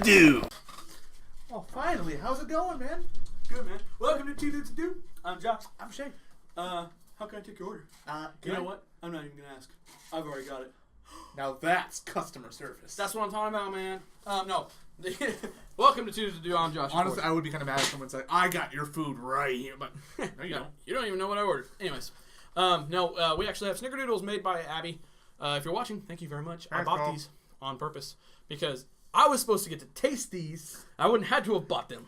Do. Oh, finally. How's it going, man? Good, man. Welcome to Two Dudes to Do. I'm Josh. I'm Shae. How can I take your order? You know what? I'm not even going to ask. I've already got it. Now that's customer service. That's what I'm talking about, man. No. Welcome to Two Dudes to Do. I'm Josh. Honestly, I would be kind of mad if someone said, I got your food right here, but no, you don't. You don't even know what I ordered. Anyways. We actually have snickerdoodles made by Abby. If you're watching, thank you very much. I bought these on purpose because I was supposed to get to taste these. I wouldn't have had to have bought them.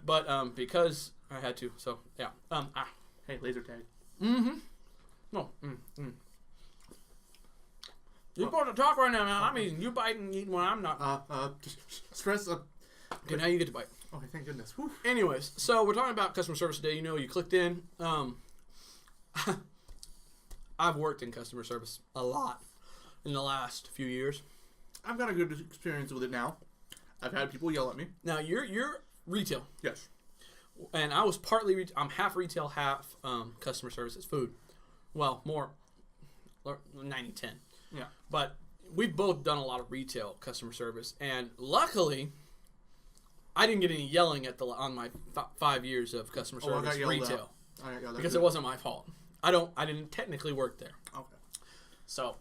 But because I had to, so yeah. Hey, laser tag. Mm-hmm. No. You're supposed to talk right now, man. I'm eating. You bite and eating when I'm not. Just stress up. Okay, now you get to bite. Okay, thank goodness. Whew. Anyways, so we're talking about customer service today. You know, you clicked in. I've worked in customer service a lot in the last few years. I've got a good experience with it now. I've had people yell at me. Now, you're retail. Yes. And I was partly, I'm half retail, half customer service. It's food. Well, more 90-10. Yeah. But we've both done a lot of retail customer service. And luckily, I didn't get any yelling on my 5 years of customer service retail. Because it wasn't my fault. I didn't technically work there. Okay. So,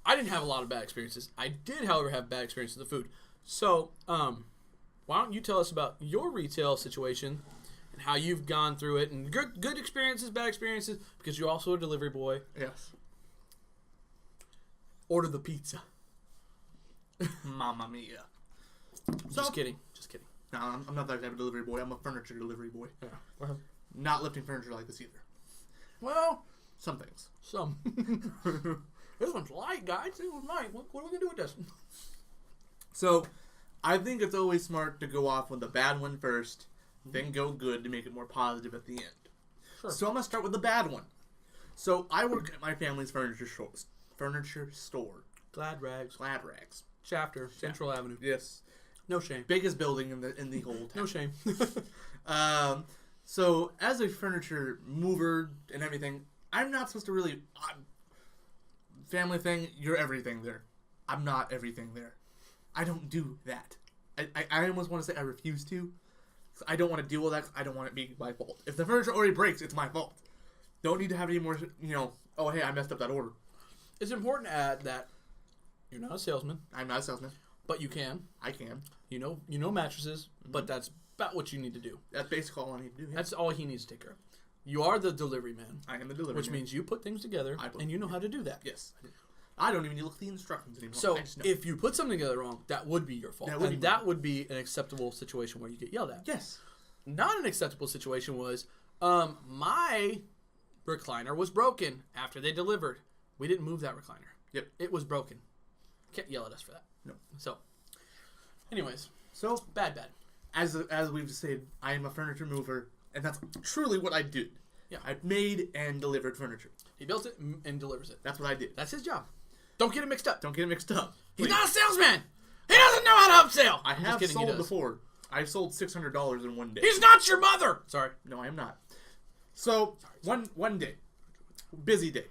I didn't have a lot of bad experiences. I did, however, have bad experiences with food. So, why don't you tell us about your retail situation and how you've gone through it, and good experiences, bad experiences, because you're also a delivery boy. Yes. Order the pizza. Mamma mia. Just kidding. No, I'm not that type of delivery boy. I'm a furniture delivery boy. Yeah. Well, not lifting furniture like this either. Well, some things. Some. This one's light, guys. This one's light. What are we going to do with this? So, I think it's always smart to go off with the bad one first, then go good to make it more positive at the end. Sure. So I'm going to start with the bad one. So, I work at my family's furniture store. Glad Rags. Shafter. Central Avenue. Yes. No shame. Biggest building in the whole town. No shame. So, as a furniture mover and everything, I'm not supposed to really... family thing, you're everything there. I'm not everything there. I don't do that. I almost want to say I refuse to. I don't want to deal with that. I don't want it being my fault. If the furniture already breaks, it's my fault. Don't need to have any more, oh, hey, I messed up that order. It's important to add that you're not a salesman. I'm not a salesman. But you can. I can. You know mattresses, but that's about what you need to do. That's basically all I need to do. Yeah. That's all he needs to take care of. You are the delivery man. I am the delivery man. Which means you put things together, and you know how to do that. Yes. I don't even need to look at the instructions anymore. So, if you put something together wrong, that would be your fault. That would be an acceptable situation where you get yelled at. Yes. Not an acceptable situation was, my recliner was broken after they delivered. We didn't move that recliner. Yep. It was broken. Can't yell at us for that. No. So, anyways. So, bad. As we've said, I am a furniture mover, and that's truly what I did. Yeah. I made and delivered furniture. He built it and delivers it. That's what I did. That's his job. Don't get it mixed up. Please. He's not a salesman. He doesn't know how to upsell. I have sold before. I've sold $600 in one day. He's not your mother. Sorry. No, I am not. So, one day. Busy day.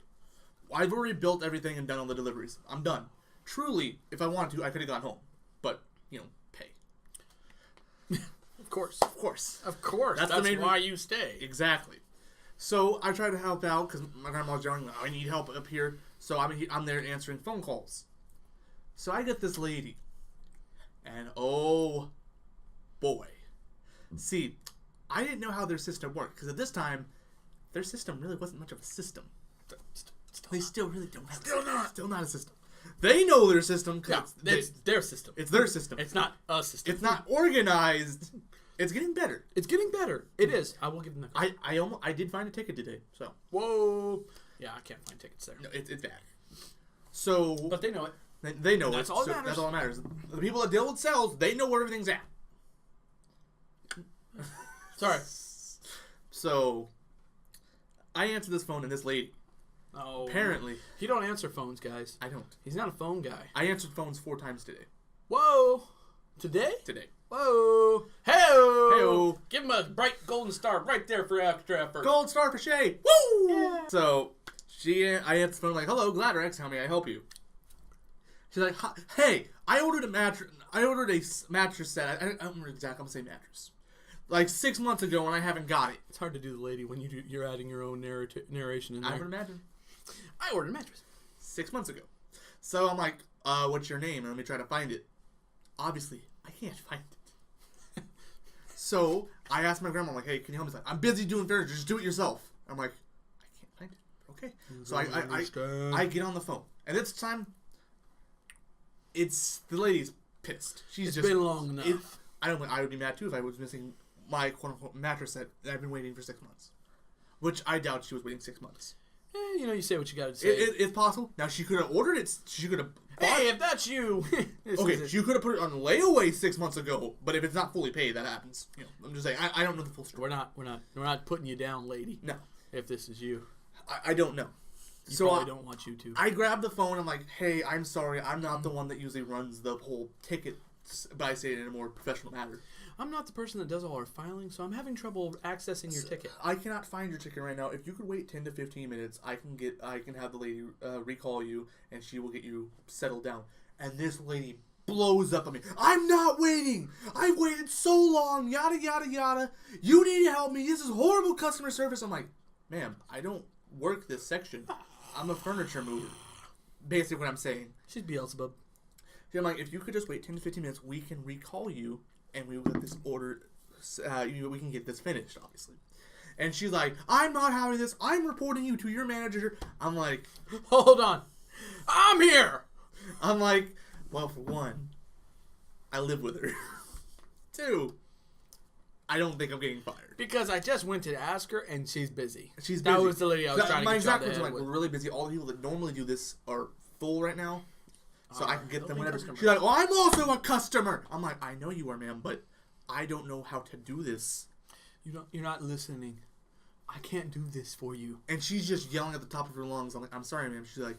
I've already built everything and done all the deliveries. I'm done. Truly, if I wanted to, I could have gone home. But, pay. Of course. That's why you stay. Exactly. So I try to help out because my grandma's yelling, I need help up here. So I'm there answering phone calls. So I get this lady. And oh boy. See, I didn't know how their system worked. Because at this time, their system really wasn't much of a system. They still really don't have Still not a system. They know their system. Yeah, it's their system. It's their system. It's not a system. It's not organized. It's getting better. It is. I will give them that. I did find a ticket today. So. Whoa. Yeah, I can't find tickets there. No, it's bad. So. But they know it. They know that's it. All that matters. That's all that matters. The people that deal with sales, they know where everything's at. Sorry. So. I answered this phone and this lady. Oh. Apparently. He don't answer phones, guys. I don't. He's not a phone guy. I answered phones 4 times today. Whoa. Today? Today. Whoa. Hey-o. Hey-o. Give him a bright golden star right there for extra effort. Gold star for Shae. Woo! Yeah. So, I answered the phone like, hello, Gladrax, how may I help you? She's like, hey, I ordered a mattress. I ordered a mattress set. I don't remember exactly. I'm going to say mattress. Like 6 months ago, and I haven't got it. It's hard to do the lady when you're adding your own narration in there. I would imagine. I ordered a mattress 6 months ago. So I'm like, what's your name? And let me try to find it. Obviously, I can't find it. So I asked my grandma, I'm like, hey, can you help me? She's like, I'm busy doing furniture. Just do it yourself. I'm like, I can't find it. Okay. So I get on the phone. And this time, it's the lady's pissed. It's been long enough. I would be mad too if I was missing my quote unquote mattress that I've been waiting for 6 months. Which I doubt she was waiting 6 months. You say what you gotta say. It's possible. Now she could have ordered it. She could have. Hey, if that's you. Okay, she could have put it on layaway 6 months ago. But if it's not fully paid, that happens. I'm just saying. I don't know the full story. We're not putting you down, lady. No. If this is you, I don't know. So I don't want you to. I grabbed the phone. I'm like, hey, I'm sorry. I'm not the one that usually runs the whole ticket, but I say it in a more professional manner. I'm not the person that does all our filing, so I'm having trouble accessing your ticket. I cannot find your ticket right now. If you could wait 10 to 15 minutes, I can have the lady recall you, and she will get you settled down. And this lady blows up on me. I'm not waiting. I've waited so long. Yada yada yada. You need to help me. This is horrible customer service. I'm like, ma'am, I don't work this section. I'm a furniture mover. Basically, what I'm saying. She's Beelzebub. I'm like, if you could just wait 10 to 15 minutes, we can recall you. And we will get this order, we can get this finished, obviously. And she's like, I'm not having this. I'm reporting you to your manager. I'm like, hold on. I'm here. I'm like, well, for one, I live with her. 2, I don't think I'm getting fired. Because I just went to ask her, and she's busy. She's busy. That was the lady I was trying to get my exact words words are like, we're really busy. All the people that normally do this are full right now. So I can get them whenever. She's like, oh, I'm also a customer. I'm like, I know you are, ma'am, but I don't know how to do this. You're not listening. I can't do this for you. And she's just yelling at the top of her lungs. I'm like, I'm sorry, ma'am. She's like,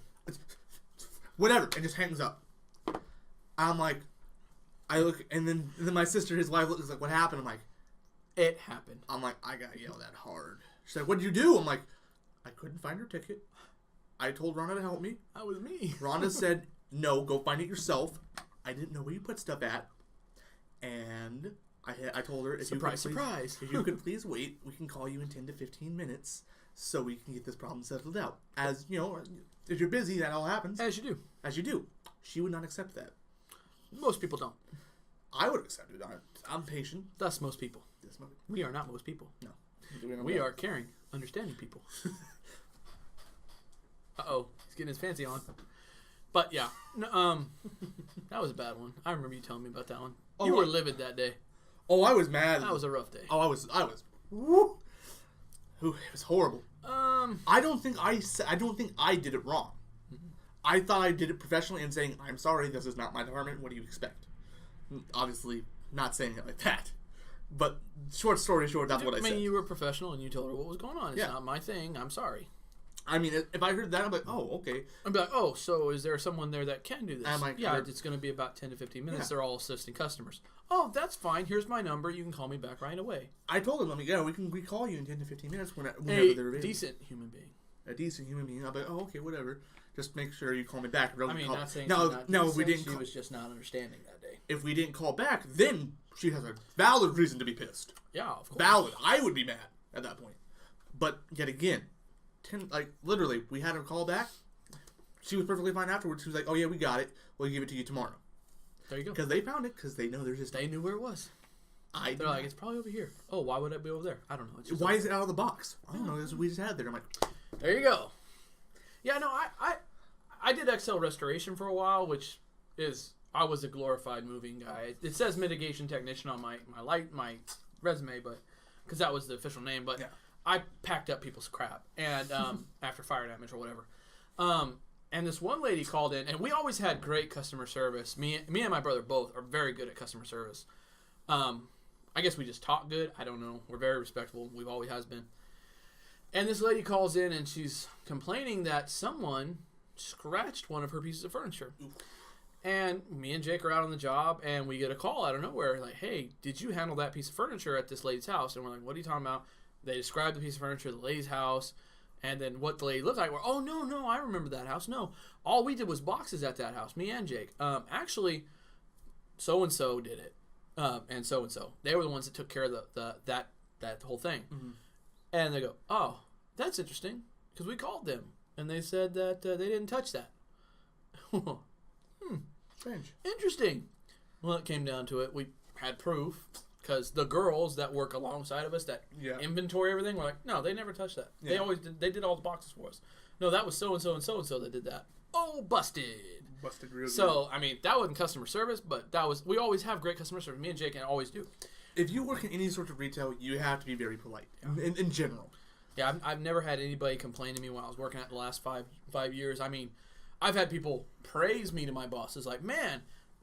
whatever, and just hangs up. I'm like, I look, and then my sister, his wife, is like, what happened? I'm like, it happened. I'm like, I got yelled at hard. She's like, what did you do? I'm like, I couldn't find her ticket. I told Rhonda to help me. That was me. Rhonda said, no, go find it yourself. I didn't know where you put stuff at. And I told her, if you could please wait, we can call you in 10 to 15 minutes so we can get this problem settled out. As, if you're busy, that all happens. As you do. As you do. She would not accept that. Most people don't. I would accept it. I'm patient. Thus, most people. We are not most people. No. We are caring, understanding people. Uh-oh. He's getting his fancy on. But yeah, that was a bad one. I remember you telling me about that one. You were livid that day. Oh, I was mad. That was a rough day. Oh, I was. Woo. It was horrible. I don't think I did it wrong. Mm-hmm. I thought I did it professionally and saying, I'm sorry, this is not my department. What do you expect? Obviously, not saying it like that. But short story short, that's what I said. You were professional and you told her what was going on. It's not my thing. I'm sorry. I mean, if I heard that, I'm like, oh, okay. I'd be like, oh, so is there someone there that can do this? I'm like, yeah, it's going to be about 10 to 15 minutes. Yeah. They're all assisting customers. Oh, that's fine. Here's my number. You can call me back right away. I told them, we can recall you in 10 to 15 minutes whenever they're available. A decent human being. A decent human being. I'll be like, oh, okay, whatever. Just make sure you call me back. Not saying we didn't. She was just not understanding that day. If we didn't call back, then she has a valid reason to be pissed. Yeah, of course. Valid. I would be mad at that point. But yet again, literally, we had her call back. She was perfectly fine afterwards. She was like, oh yeah, we got it. We'll give it to you tomorrow. There you go. Because they found it, because they know there's just... They knew where it was. They're like, it's probably over here. Oh, why would it be over there? I don't know. Why is it out of the box? I don't know. We just had it there. I'm like... There you go. Yeah, no, I did Excel restoration for a while, which is... I was a glorified moving guy. It says mitigation technician on my resume, but... Because that was the official name, but... Yeah. I packed up people's crap and after fire damage or whatever. And this one lady called in, and we always had great customer service. Me and my brother both are very good at customer service. I guess we just talk good. I don't know. We're very respectful. We've always has been. And this lady calls in, and she's complaining that someone scratched one of her pieces of furniture. Oof. And me and Jake are out on the job, and we get a call out of nowhere like, hey, did you handle that piece of furniture at this lady's house? And we're like, what are you talking about? They described the piece of furniture, the lady's house, and then what the lady looked like. We're, oh, no, I remember that house. No, all we did was boxes at that house, me and Jake. Actually, so and so did it, and so. They were the ones that took care of that whole thing. Mm-hmm. And they go, oh, that's interesting, because we called them, and they said that they didn't touch that. Strange. Interesting. Well, it came down to it. We had proof, because the girls that work alongside of us that inventory everything were like, no, they never touched that. Yeah. They did all the boxes for us. No, that was so and so and so and so that did that. Oh, busted. Busted real good. So, I mean, that wasn't customer service, but we always have great customer service. Me and Jake always do. If you work in any sort of retail, you have to be very polite in general. Yeah, I've never had anybody complain to me when I was working at the last five years. I mean, I've had people praise me to my bosses, like, man,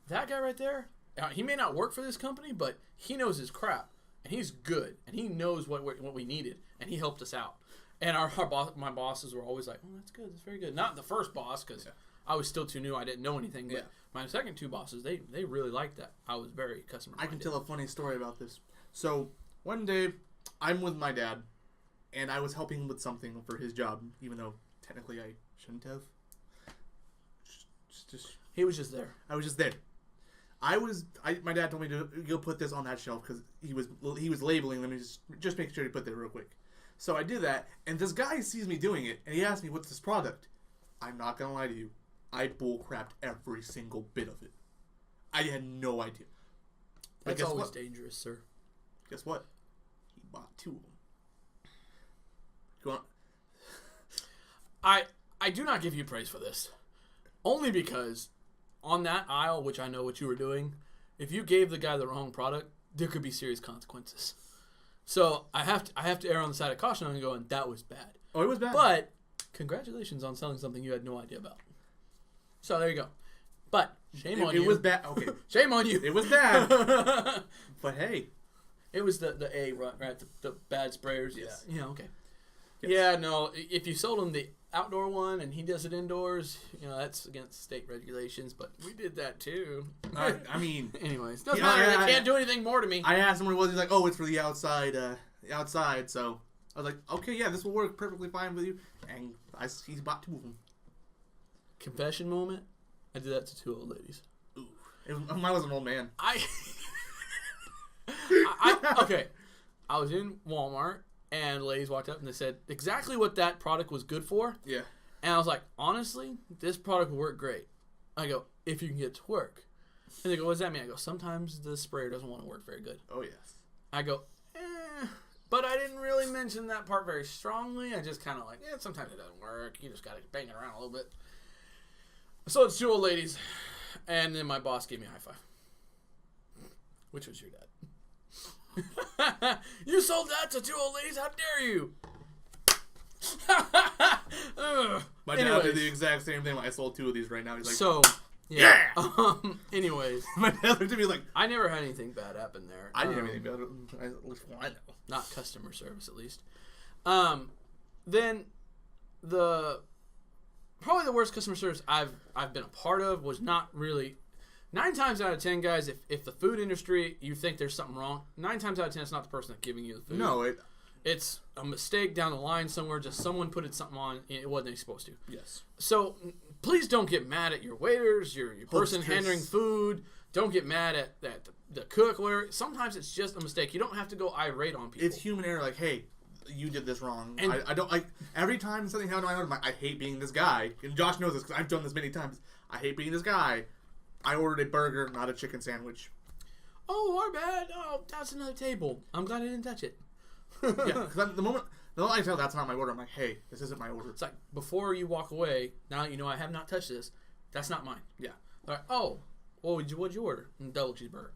that guy right there, he may not work for this company, but he knows his crap, and he's good, and he knows what we needed, and he helped us out. And my bosses were always like, oh, that's good, that's very good. Not the first boss, because I was still too new, I didn't know anything, but my second two bosses, they really liked that. I was very customer-minded. I can tell a funny story about this. So, one day, I'm with my dad, and I was helping him with something for his job, even though technically I shouldn't have. He was just there. I was just there. My dad told me to go put this on that shelf because he was labeling them. Just make sure you put that real quick. So I did that, and this guy sees me doing it, and he asked me, what's this product? I'm not going to lie to you. I bullcrapped every single bit of it. I had no idea. That's always dangerous, sir. Guess what? He bought 2 of them. Go on. I do not give you praise for this. Only because on that aisle, which I know what you were doing, if you gave the guy the wrong product, there could be serious consequences. So I have to err on the side of caution and going, that was bad. Oh, it was bad. But congratulations on selling something you had no idea about. So there you go. But shame on you. It was bad. Okay. Shame on you. It was bad. But hey. It was the A, right? The bad sprayers. Yes. Yeah, okay. Yes. Yeah, no. If you sold him the outdoor one and he does it indoors, that's against state regulations, but we did that too. I mean. Anyways, doesn't matter. They can't do anything more to me. I asked him what it was. He's like, oh, it's for the outside. So I was like, okay, yeah, this will work perfectly fine with you. And he's bought 2 of them. Confession moment. I did that to 2 old ladies. Ooh. Mine was an old man. Okay. I was in Walmart, and ladies walked up and they said exactly what that product was good for. Yeah. And I was like, honestly, this product will work great. I go, if you can get it to work. And they go, what does that mean? I go, sometimes the sprayer doesn't want to work very good. Oh, yes. I go, but I didn't really mention that part very strongly. I just kind of like, sometimes it doesn't work. You just got to bang it around a little bit. So it's 2 old ladies, and then my boss gave me a high five, which was your dad. You sold that to 2 old ladies? How dare you? My dad did the exact same thing. I sold 2 of these right now. He's like, so yeah. Anyways, my dad looked at me like, I never had anything bad happen there. I didn't have anything bad. At least I know. Not customer service, at least. Then probably the worst customer service I've been a part of was not really. 9 times out of 10, guys, if the food industry, you think there's something wrong, 9 times out of 10, it's not the person that's giving you the food. No, it's a mistake down the line somewhere. Just someone put something on it wasn't supposed to. Yes. So please don't get mad at your waiters, your person handling food. Don't get mad at the cook. Sometimes it's just a mistake. You don't have to go irate on people. It's human error. Like, hey, you did this wrong. And I don't like every time something happens. I'm like, I hate being this guy. And Josh knows this because I've done this many times. I hate being this guy. I ordered a burger, not a chicken sandwich. Oh, our bad. Oh, that's another table. I'm glad I didn't touch it. Yeah, because the moment I tell that's not my order, I'm like, hey, this isn't my order. It's like, before you walk away, now you know I have not touched this. That's not mine. Yeah. All right. Oh, what'd you order? Double cheeseburger.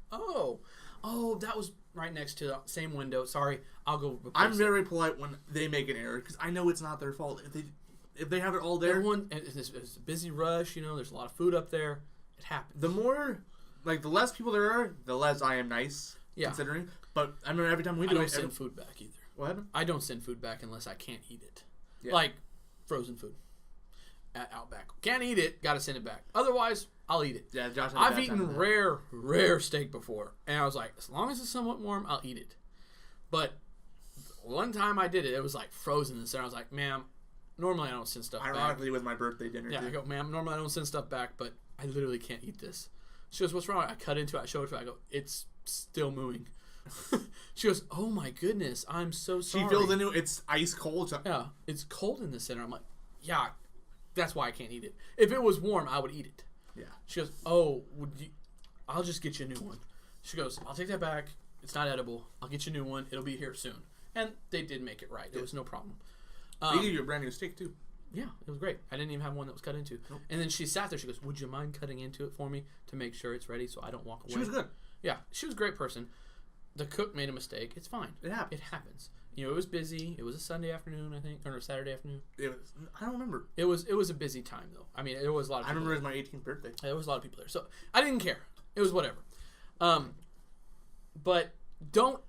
Oh, that was right next to the same window. Sorry, I'll go replace I'm very polite when they make an error because I know it's not their fault. If they have it all there. It's a busy rush, there's a lot of food up there. It happens. The less people there are, the less I am nice. Yeah. Considering. But I remember every time we do it. I don't send food back either. What happened? I don't send food back unless I can't eat it. Yeah. Like frozen food at Outback. Can't eat it, gotta send it back. Otherwise, I'll eat it. Yeah, Josh. I've eaten rare steak before. And I was like, as long as it's somewhat warm, I'll eat it. But one time I did it, it was like frozen and so I was like, ma'am, normally I don't send stuff back. Ironically, it was my birthday dinner. Yeah, too. I go, ma'am, normally I don't send stuff back, but I literally can't eat this. She goes, what's wrong? I cut into it. I show it to her. I go, it's still moving. She goes, oh my goodness, I'm so sorry. She feels into it. It's ice cold. Yeah, it's cold in the center. I'm like, yeah, that's why I can't eat it. If it was warm, I would eat it. Yeah. She goes, oh, I'll just get you a new one. She goes, I'll take that back. It's not edible. I'll get you a new one. It'll be here soon. And they did make it right. There was no problem. They gave you a brand new steak, too. Yeah, it was great. I didn't even have one that was cut into. Nope. And then she sat there. She goes, would you mind cutting into it for me to make sure it's ready so I don't walk away? She was good. Yeah, she was a great person. The cook made a mistake. It's fine. It happens. You know, it was busy. It was a Sunday afternoon, I think, or a Saturday afternoon. I don't remember. It was a busy time, though. I mean, there was a lot of people. I remember it was my 18th birthday. There was a lot of people there. So I didn't care. It was whatever. But don't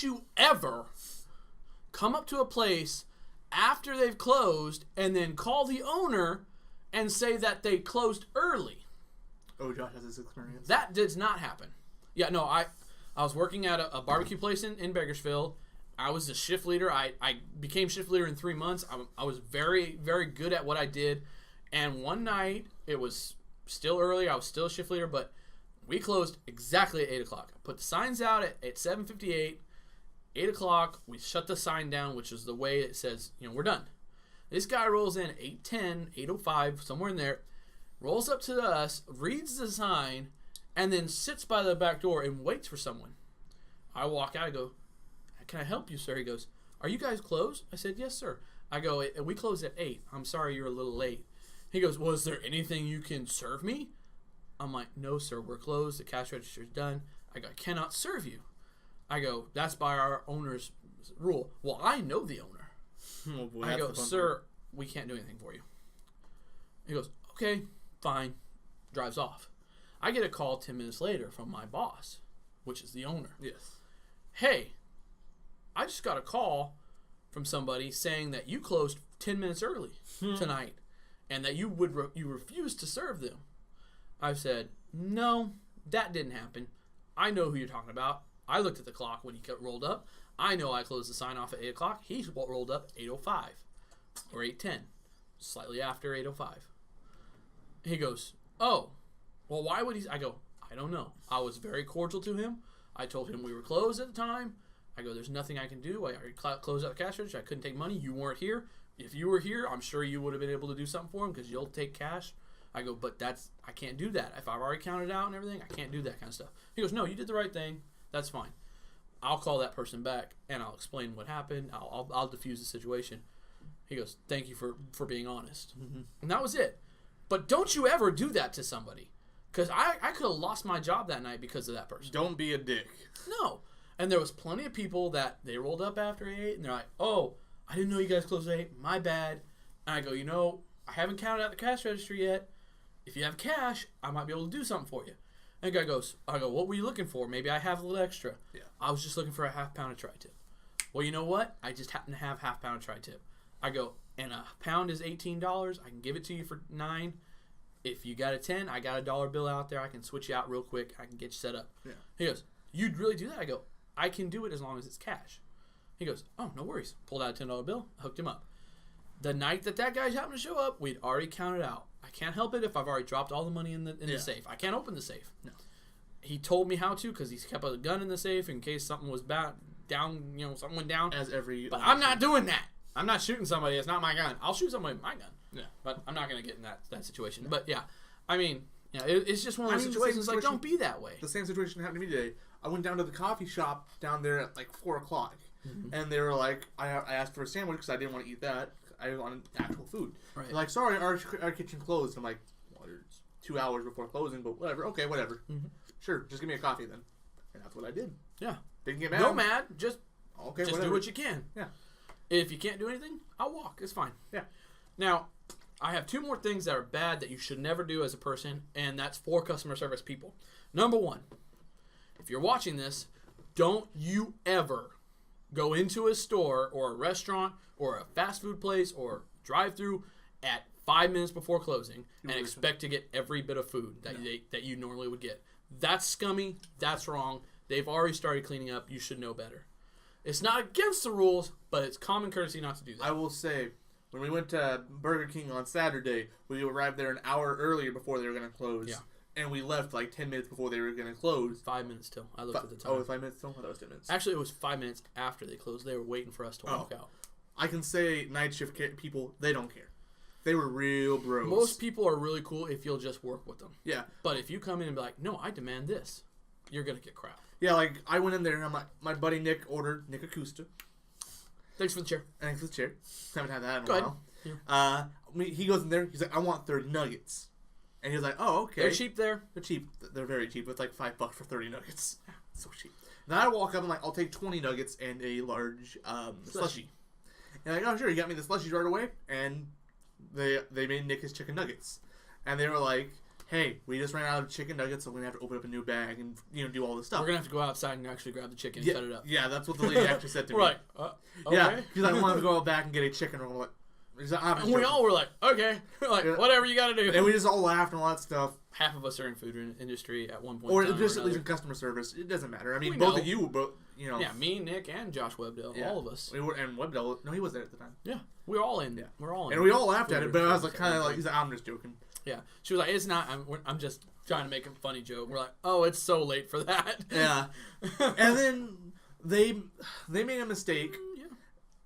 you ever come up to a place after they've closed and then call the owner and say that they closed early. Oh, Josh has this experience. That did not happen. Yeah, no, I was working at a barbecue place in Bakersfield. I was a shift leader. I became shift leader in 3 months. I was very, very good at what I did. And one night, it was still early. I was still a shift leader, but we closed exactly at 8 o'clock. I put the signs out at 7:58. 8 o'clock, we shut the sign down, which is the way it says, you know, we're done. This guy rolls in 8:10, 8:05, somewhere in there, rolls up to us, reads the sign, and then sits by the back door and waits for someone. I walk out, I go, can I help you, sir? He goes, are you guys closed? I said, yes, sir. I go, we closed at 8. I'm sorry you're a little late. He goes, well, is there anything you can serve me? I'm like, no, sir, we're closed. The cash register's done. I go, I cannot serve you. I go, that's by our owner's rule. Well, I know the owner. Oh boy, I go, sir, we can't do anything for you. He goes, okay, fine. Drives off. I get a call 10 minutes later from my boss, which is the owner. Yes. Hey, I just got a call from somebody saying that you closed 10 minutes early tonight and that you refused to serve them. I said, no, that didn't happen. I know who you're talking about. I looked at the clock when he rolled up. I know I closed the sign off at 8 o'clock. He rolled up 8:05 or 8:10, slightly after 8:05. He goes, oh, well, why would he? I go, I don't know. I was very cordial to him. I told him we were closed at the time. I go, there's nothing I can do. I already closed out the cash register. I couldn't take money. You weren't here. If you were here, I'm sure you would have been able to do something for him because you'll take cash. I go, but I can't do that. If I've already counted out and everything, I can't do that kind of stuff. He goes, no, you did the right thing. That's fine. I'll call that person back and I'll explain what happened. I'll diffuse the situation. He goes, thank you for being honest. Mm-hmm. And that was it. But don't you ever do that to somebody. Because I could have lost my job that night because of that person. Don't be a dick. No. And there was plenty of people that they rolled up after 8 and they're like, oh, I didn't know you guys closed at 8. My bad. And I go, you know, I haven't counted out the cash register yet. If you have cash, I might be able to do something for you. And the guy goes, what were you looking for? Maybe I have a little extra. Yeah. I was just looking for a half-pound of tri-tip. Well, you know what? I just happen to have half-pound of tri-tip. I go, and a pound is $18. I can give it to you for $9. If you got a 10, I got a dollar bill out there. I can switch you out real quick. I can get you set up. Yeah. He goes, you'd really do that? I go, I can do it as long as it's cash. He goes, oh, no worries. Pulled out a $10 bill, hooked him up. The night that guy happened to show up, we'd already counted out. I can't help it if I've already dropped all the money in the safe. I can't open the safe. No. He told me how to because he kept a gun in the safe in case something was down, you know, something went down. But I'm not doing that. I'm not shooting somebody. It's not my gun. I'll shoot somebody with my gun. Yeah. But I'm not going to get in that situation. No. But yeah, I mean, yeah, it's just one of those situations like, don't be that way. The same situation happened to me today. I went down to the coffee shop down there at like 4 o'clock. Mm-hmm. And they were like, I asked for a sandwich because I didn't want to eat that. I wanted actual food. Right. They're like, sorry, our kitchen closed. I'm like, well, it's 2 hours before closing, but whatever. Okay, whatever. Mm-hmm. Sure, just give me a coffee then. And that's what I did. Yeah. Didn't get mad. No mad. Just whatever. Do what you can. Yeah. If you can't do anything, I'll walk. It's fine. Yeah. Now, I have 2 more things that are bad that you should never do as a person, and that's for customer service people. Number 1, if you're watching this, don't you ever go into a store or a restaurant or a fast food place or drive-through at 5 minutes before closing and expect to get every bit of food that you normally would get. That's scummy. That's wrong. They've already started cleaning up. You should know better. It's not against the rules, but it's common courtesy not to do that. I will say, When we went to Burger King on Saturday, we arrived there an hour earlier before they were going to close. Yeah. And we left like 10 minutes before they were going to close. 5 minutes till. I looked at the time. Oh, it was 5 minutes still? I thought it was 10 minutes. Actually, it was 5 minutes after they closed. They were waiting for us to walk out. I can say night shift people, they don't care. They were real bros. Most people are really cool if you'll just work with them. Yeah. But if you come in and be like, no, I demand this, you're going to get crap. Yeah, like, I went in there and I'm like, my buddy Nick ordered Nick Acosta. Thanks for the chair. Thanks for the chair. Haven't had that in a Go while. ahead. Yeah. He goes in there, he's like, I want 30 nuggets. And he's like, oh, okay. They're cheap there. They're cheap. They're very cheap. It's like $5 for 30 nuggets. So cheap. Then I walk up and like, I'll take 20 nuggets and a large slushie. And like, oh sure, you got me the slushies right away. And they made Nick his chicken nuggets. And they were like, hey, we just ran out of chicken nuggets, so we're gonna have to open up a new bag and do all this stuff. We're gonna have to go outside and actually grab the chicken and cut it up. Yeah, that's what the lady actually said to me. Right. Okay. Yeah, she's like, I want to go back and get a chicken roll. And we all were like, okay, like whatever you got to do. And we just all laughed and all that stuff. Half of us are in food industry at one point. Or just at least in customer service. It doesn't matter. I mean, both of you, Yeah, me, Nick, and Josh Webdell, all of us. And Webdell, no, he wasn't at the time. Yeah, we were all in. Yeah, we're all in. And we all laughed at it, but I was like, kind of like, he's like, I'm just joking. Yeah, she was like, it's not. I'm just trying to make a funny joke. We're like, oh, it's so late for that. Yeah. And then they made a mistake. Yeah.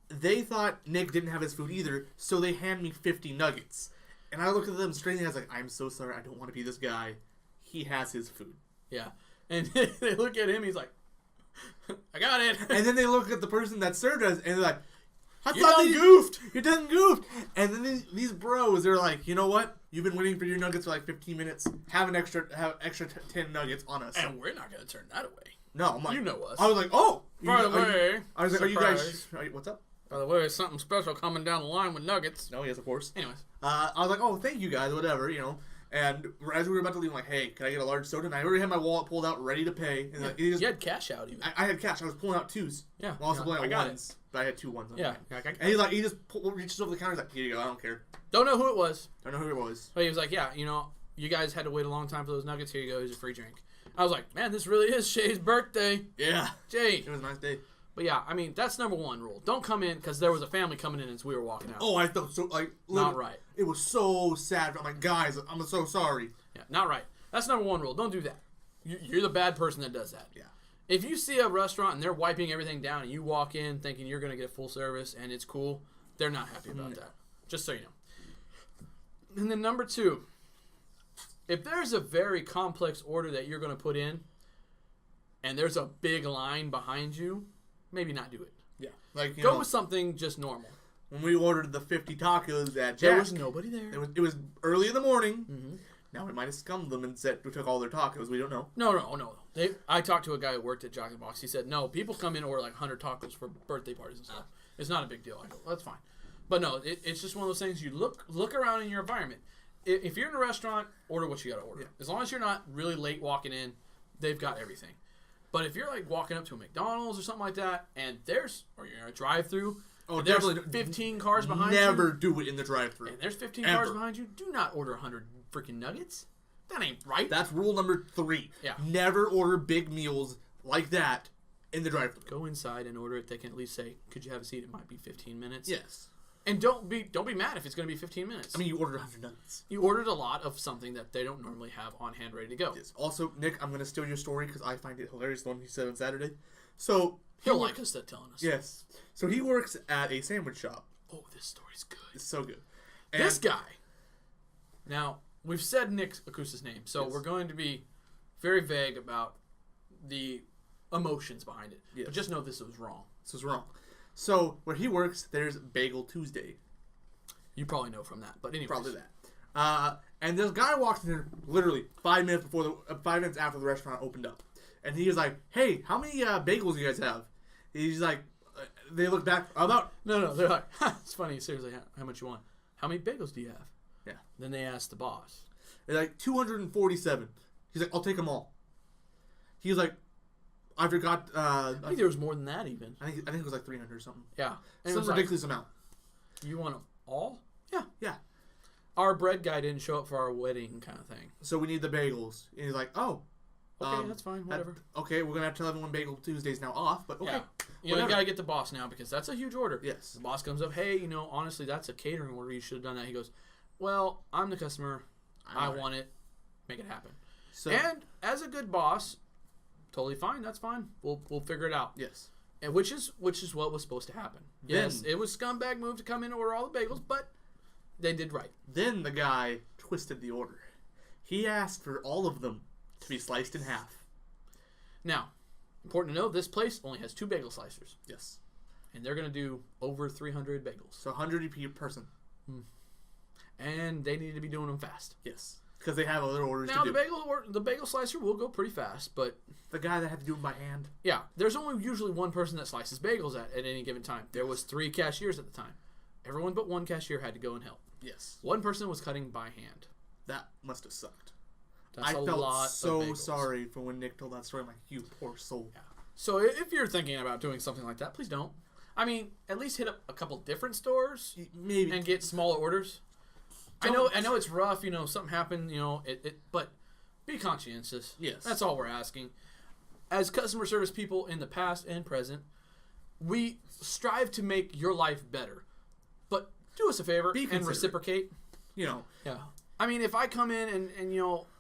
They thought Nick didn't have his food either, so they hand me 50 nuggets. And I looked at them straight and I was like, I'm so sorry, I don't want to be this guy. He has his food. Yeah. And they look at him, he's like, I got it. And then they look at the person that served us and they're like, You done goofed. You done goofed. And then these bros, they're like, you know what? You've been waiting for your nuggets for like 15 minutes. Have extra 10 nuggets on us. And we're not going to turn that away. No, I'm like, you know us. I was like, oh. By the way, I was like, are you guys, what's up? By the way, there's something special coming down the line with nuggets. No, yes, of course. Anyways. I was like, oh, thank you guys, whatever, And as we were about to leave, I'm like, hey, can I get a large soda? And I already had my wallet pulled out, ready to pay. And like, you had cash out even. I had cash. I was pulling out twos. Yeah. Well, I was pulling out ones. It. But I had 2 ones. Yeah. And he's like, he just reaches over the counter. He's like, here you go. I don't care. Don't know who it was. Don't know who it was. But he was like, yeah, you guys had to wait a long time for those nuggets. Here you go. Here's a free drink. I was like, man, this really is Shay's birthday. Yeah. Jay. It was a nice day. But yeah, I mean, that's number one rule. Don't come in, because there was a family coming in as we were walking out. Oh, I felt so, like... Not right. It was so sad. I'm like, guys, I'm so sorry. Yeah, not right. That's number one rule. Don't do that. You're the bad person that does that. Yeah. If you see a restaurant and they're wiping everything down and you walk in thinking you're going to get full service and it's cool, they're not happy about that. Just so you know. And then number two, if there's a very complex order that you're going to put in and there's a big line behind you, maybe not do it. Yeah. Like, Go with something just normal. When we ordered the 50 tacos at Jack, there was nobody there. It was early in the morning. Mm-hmm. Now we might have scummed them and said we took all their tacos. We don't know. No. I talked to a guy who worked at Jock and Box. He said, no, people come in and order like 100 tacos for birthday parties and stuff. It's not a big deal. I go, that's fine. But no, it's just one of those things. You look around in your environment. If you're in a restaurant, order what you got to order. Yeah. As long as you're not really late walking in, they've got everything. But if you're like walking up to a McDonald's or something like that, and or you're in a drive-through, there's 15 cars behind you. Never do it in the drive-through. And there's 15 cars behind you. Do not order 100 freaking nuggets. That ain't right. That's rule number 3. Yeah. Never order big meals like that in the drive-through. Go inside and order it. They can at least say, "Could you have a seat? It might be 15 minutes." Yes. And don't be mad if it's going to be 15 minutes. I mean, you ordered 100 nuggets. You ordered a lot of something that they don't normally have on hand ready to go. Yes. Also, Nick, I'm going to steal your story because I find it hilarious, the one he said on Saturday. So he'll like us telling us. Yes. So he works at a sandwich shop. Oh, this story's good. It's so good. And this guy. Now, we've said Nick Acusa's name, so we're going to be very vague about the emotions behind it. Yes. But just know this was wrong. This was wrong. So, where he works, there's Bagel Tuesday. You probably know from that, but anyways. Probably that. And this guy walks in here literally 5 minutes after the restaurant opened up. And he was like, hey, how many bagels do you guys have? He's like, they look back, about... No, they're like, it's funny, seriously, how much you want? How many bagels do you have? Yeah. Then they asked the boss. They're like, 247. He's like, I'll take them all. He was like, I forgot... I think there was more than that even. I think it was like 300 or something. Yeah. And some ridiculous amount. You want them all? Yeah. Our bread guy didn't show up for our wedding kind of thing. So we need the bagels. And he's like, oh. Okay, that's fine, whatever. Okay, we're going to have to tell everyone Bagel Tuesday's now off, but okay. You got to get the boss now because that's a huge order. Yes. The boss comes up, hey, honestly, that's a catering order. You should have done that. He goes, well, I'm the customer. I want it. Make it happen. So, and as a good boss, totally fine. That's fine. We'll figure it out. Yes. And which is what was supposed to happen. Yes, it was scumbag move to come in and order all the bagels, but they did right. Then the guy twisted the order. He asked for all of them to be sliced in half. Now, important to know, this place only has 2 bagel slicers. Yes. And they're going to do over 300 bagels. So 100 per person. And they need to be doing them fast. Yes. Because they have other orders now, to do. the bagel slicer will go pretty fast, but... The guy that had to do them by hand. Yeah. There's only usually one person that slices bagels at any given time. There was 3 cashiers at the time. Everyone but one cashier had to go and help. Yes. One person was cutting by hand. That must have sucked. That's I felt lot so of bagels. sorry for when Nick told that story. I'm like, you poor soul. Yeah. So if you're thinking about doing something like that, please don't. I mean, at least hit up a couple different stores, maybe, and get smaller orders. I know it's rough. Something happened. But be conscientious. Yes, that's all we're asking. As customer service people in the past and present, we strive to make your life better. But do us a favor and reciprocate. Yeah. I mean, if I come in and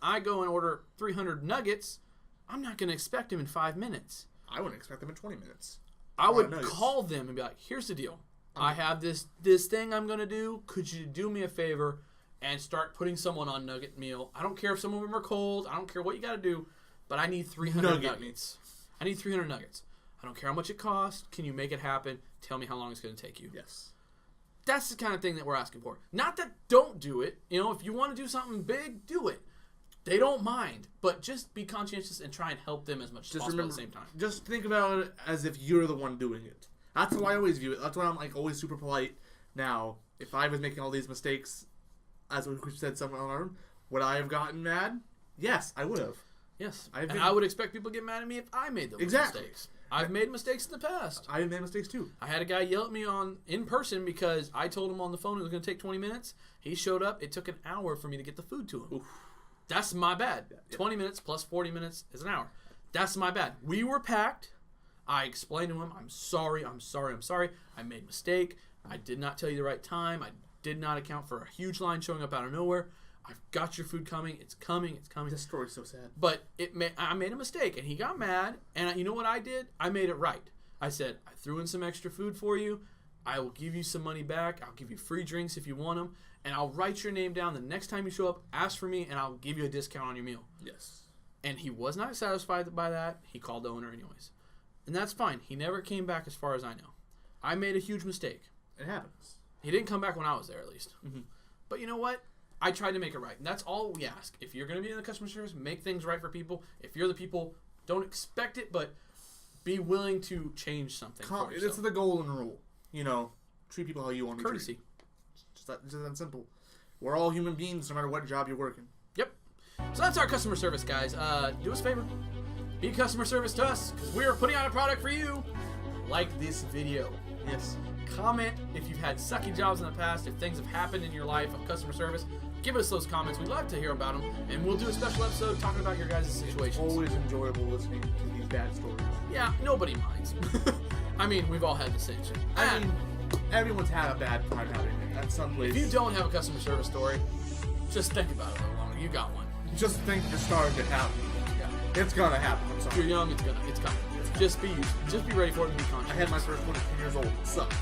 I go and order 300 nuggets, I'm not going to expect them in 5 minutes. I wouldn't expect them in 20 minutes. I would call them and be like, here's the deal. I have this thing I'm going to do. Could you do me a favor and start putting someone on nugget meal? I don't care if some of them are cold. I don't care what you got to do, but I need 300 nuggets. I need 300 nuggets. I don't care how much it costs. Can you make it happen? Tell me how long it's going to take you. Yes. That's the kind of thing that we're asking for. Not that don't do it. If you want to do something big, do it. They don't mind, but just be conscientious and try and help them as much as possible at the same time. Just think about it as if you're the one doing it. That's how I always view it. That's why I'm always super polite. Now, if I was making all these mistakes, as we said somewhere on our own, would I have gotten mad? Yes, I would have. Yes, and I would expect people to get mad at me if I made those mistakes. I've made mistakes in the past. I've made mistakes too. I had a guy yell at me in person because I told him on the phone it was going to take 20 minutes. He showed up. It took an hour for me to get the food to him. Oof. That's my bad. Yeah. 20 minutes plus 40 minutes is an hour. That's my bad. We were packed. I explained to him, I'm sorry. I made a mistake. I did not tell you the right time. I did not account for a huge line showing up out of nowhere. I've got your food coming. It's coming. This story's so sad. But I made a mistake, and he got mad. And you know what I did? I made it right. I said, I threw in some extra food for you. I will give you some money back. I'll give you free drinks if you want them. And I'll write your name down the next time you show up. Ask for me, and I'll give you a discount on your meal. Yes. And he was not satisfied by that. He called the owner anyways. And that's fine. He never came back as far as I know. I made a huge mistake. It happens. He didn't come back when I was there, at least. Mm-hmm. But you know what? I tried to make it right. And that's all we ask. If you're going to be in the customer service, make things right for people. If you're the people, don't expect it, but be willing to change something for yourself. It's the golden rule. Treat people how you want to be treated. Courtesy. Just that simple. We're all human beings, no matter what job you're working. Yep. So that's our customer service, guys. Do us a favor. Be customer service to us, because we are putting out a product for you. Like this video. Yes. Comment if you've had sucky jobs in the past, if things have happened in your life of customer service. Give us those comments. We'd love to hear about them, and we'll do a special episode talking about your guys' situations. It's always enjoyable listening to these bad stories. Yeah, nobody minds. I mean, we've all had the same shit. I mean, everyone's had a bad time having it at some place. If you don't have a customer service story, just think about it a little longer. You got one. Just think you're starting to happen. Yeah. It's gonna happen. I'm sorry. If you're young, it's coming. Just be ready for it and be conscious. I had my first one at 10 years old. It sucked.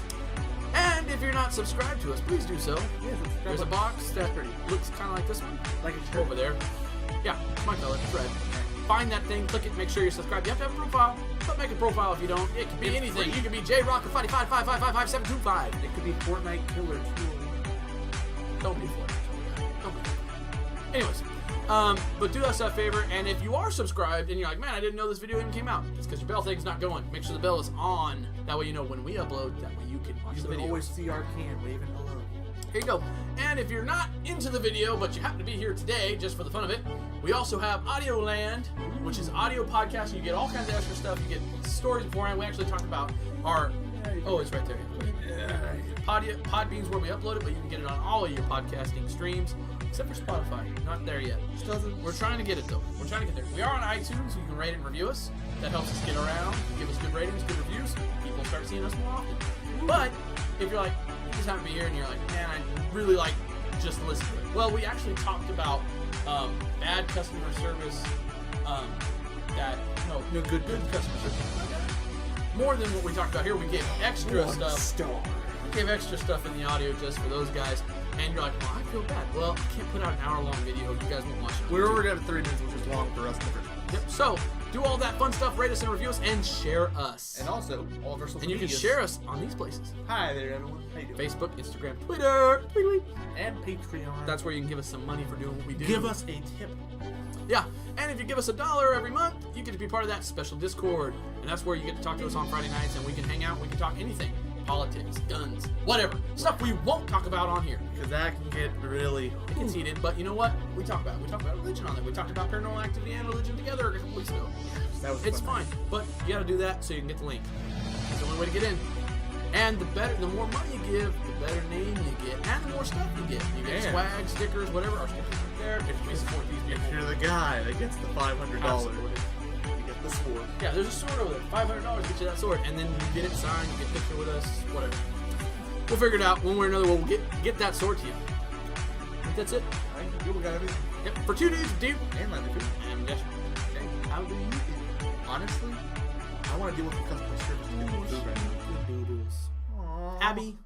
And if you're not subscribed to us, please do so. Yeah, there's a box that looks kind of like this one. Like it's over there. Yeah, it's my color. It's red. Find that thing, click it, make sure you're subscribed. You have to have a profile. Don't make a profile if you don't. It can be anything. You can be JRock555555725. It could be Fortnite Killer 2. Don't be Fortnite. Don't be. Anyways, but do us a favor, and if you are subscribed and you're like, man, I didn't know this video even came out, it's because your bell thing's not going. Make sure the bell is on. That way you know when we upload. That way you can watch the video. You always see our can waving hello. Here you go. And if you're not into the video, but you happen to be here today just for the fun of it, we also have Audio Land, which is audio podcast. You get all kinds of extra stuff. You get stories beforehand. We actually talked about our... Oh, it's right there. Podbean's where we upload it, but you can get it on all of your podcasting streams, except for Spotify. Not there yet. We're trying to get it, though. We're trying to get there. We are on iTunes, so you can rate and review us. That helps us get around. Give us good ratings, good reviews. People seeing us more often. But if you're like, you just happen to be here and you're like, man, I really like just to listen to it. Well, we actually talked about bad customer service. Good customer service. More than what we talked about here, we gave extra stuff. We gave extra stuff in the audio just for those guys. And you're like, well, I feel bad. Well, I can't put out an hour-long video. You guys won't watch it. We're already at 3 minutes, which is long for us. Yep. So, do all that fun stuff, rate us and review us, and share us. And also, all of our social And you can medias. share us on these places. Hi there, everyone. How you doing? Facebook, Instagram, Twitter, tweet. And Patreon. That's where you can give us some money for doing what we do. Give us a tip. Yeah, and if you give us $1 every month, you get to be part of that special Discord. And that's where you get to talk to us on Friday nights, and we can hang out, we can talk anything. Politics, guns, whatever. Stuff we won't talk about on here. Because that can get really... It gets heated, but you know what? We talk about religion on there. We talked about paranormal activity and religion together a couple weeks ago. It's fine, but you gotta do that so you can get the link. That's the only way to get in. And the more money you give, the better name you get, and the more stuff you get. You get swag, stickers, whatever. Our stickers right there. If we support these people. If you're the guy that gets the $500, Absolutely. you get the sword. Yeah, there's a sword over there. $500 gets you that sword, and then you get it signed, you get a picture with us, whatever. We'll figure it out one way or another. We'll get that sword to you. I think that's it. I think we got everything. Yep. For 2 dudes, dude. And Landry, too. And Josh. Okay. How do you feel? Honestly, I want to deal with the customer service people right now. Good doodles. Aww. Abby,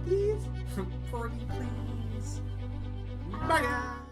please. Pretty please. Bye, guys.